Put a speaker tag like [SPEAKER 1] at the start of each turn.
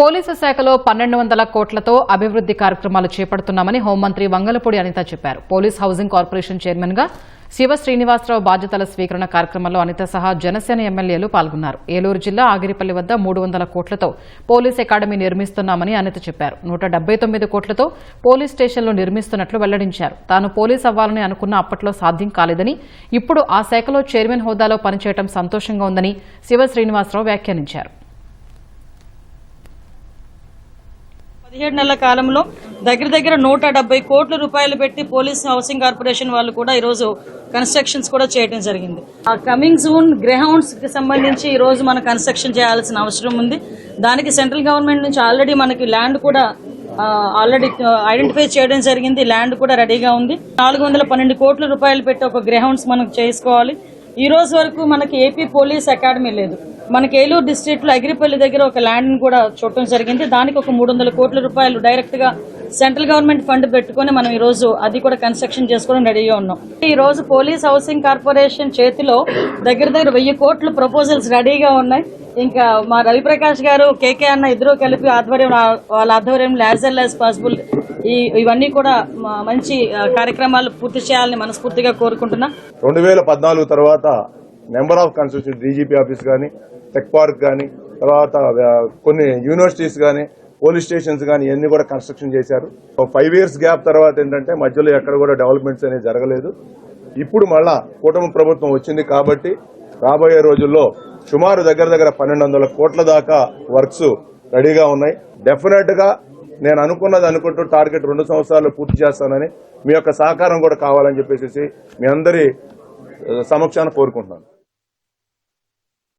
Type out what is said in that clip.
[SPEAKER 1] Police శాఖలో 1200 కోట్లతో అభివృద్ది కార్యక్రమాలు చేపడుతున్నామని హోంమంత్రి వంగలపూడి అనిత చెప్పారు. పోలీస్ హౌసింగ్ కార్పొరేషన్ చైర్మన్ గా శివ శ్రీనివాసరావు బాధ్యతల స్వీకరణ కార్యక్రమంలో అనిత సహా జనసేన ఎమ్మెల్యేలు పాల్గొన్నారు. ఏలూరు జిల్లా ఆగిరిపల్లి వద్ద 300 కోట్లతో పోలీస్ అకాడమీ నిర్మిస్తున్నామని అనిత చెప్పారు. 179 కోట్లతో పోలీస్ స్టేషన్లు నిర్మిస్తున్నట్లు వెల్లడించారు. తాను పోలీస్ అవ్వాలని అనుకున్న అప్పట్లో సాధ్యం కాలేదని, ఇప్పుడు ఆ శాఖలో చైర్మన్ హోదాలో పనిచేయడం సంతోషంగా ఉందని శివ శ్రీనివాసరావు వ్యాఖ్యానించారు.
[SPEAKER 2] 17 నెలల కాలంలో దగ్గర 170 కోట్ల రూపాయలు పెట్టి పోలీస్ హౌసింగ్ కార్పొరేషన్ వాళ్ళు కూడా ఈరోజు కన్స్ట్రక్షన్స్ కూడా చేయడం జరిగింది. ఆ కమింగ్ జూన్ గ్రేహౌండ్స్ కి సంబంధించి ఈ రోజు మనం కన్స్ట్రక్షన్ చేయాల్సిన అవసరం ఉంది. దానికి సెంట్రల్ గవర్నమెంట్ నుంచి ఆల్రెడీ మనకి ల్యాండ్ కూడా ఐడెంటిఫై చేయడం జరిగింది. ల్యాండ్ కూడా రెడీగా ఉంది. 412 కోట్ల రూపాయలు పెట్టి ఒక గ్రేహౌండ్స్ మనం చేసుకోవాలి. ఈ రోజు వరకు మనకి ఏపీ పోలీస్ అకాడమీ లేదు. మనకి ఏలూరు డిస్ట్రిక్ట్ లో అగిరిపల్లి దగ్గర ఒక ల్యాండ్ కూడా చూడటం జరిగింది. దానికి ఒక 300 కోట్ల రూపాయలు డైరెక్ట్ గా సెంట్రల్ గవర్నమెంట్ ఫండ్ పెట్టుకుని మనం ఈ రోజు అది కూడా కన్స్ట్రక్షన్ చేసుకోవడం రెడీగా ఉన్నాం. ఈ రోజు పోలీస్ హౌసింగ్ కార్పొరేషన్ చేతిలో దగ్గర 1000 కోట్ల ప్రపోజల్స్ రెడీగా ఉన్నాయి. ఇంకా మా రవిప్రకాష్ గారు, కేకే అన్న ఇద్దరు కలిపి వాళ్ళ ఆధ్వర్యంలో యాజ్ వెల్ యాజ్ పాసిబుల్ ఇవన్నీ కూడా మంచి కార్యక్రమాలు పూర్తి చేయాలని మనస్ఫూర్తిగా కోరుకుంటున్నా.
[SPEAKER 3] 2014 తర్వాత number of construction DGP office కానీ, టెక్ పార్క్ కానీ, తర్వాత కొన్ని యూనివర్సిటీస్ కానీ, పోలీస్ స్టేషన్స్ కానీ ఇవన్నీ కూడా కన్స్ట్రక్షన్ చేశారు. 5 years గ్యాప్ తర్వాత ఏంటంటే మధ్యలో ఎక్కడ కూడా డెవలప్మెంట్స్ అనేవి జరగలేదు. ఇప్పుడు మళ్ళా కూటమి ప్రభుత్వం వచ్చింది కాబట్టి రాబోయే రోజుల్లో సుమారు దగ్గర 1200 కోట్ల దాకా వర్క్స్ రెడీగా ఉన్నాయి. డెఫినెట్ గా నేను అనుకుంటూ టార్గెట్ 2 సంవత్సరాలు పూర్తి చేస్తానని మీ యొక్క సహకారం కూడా కావాలని చెప్పేసి మీ అందరి సమక్షాన కోరుకుంటున్నాను.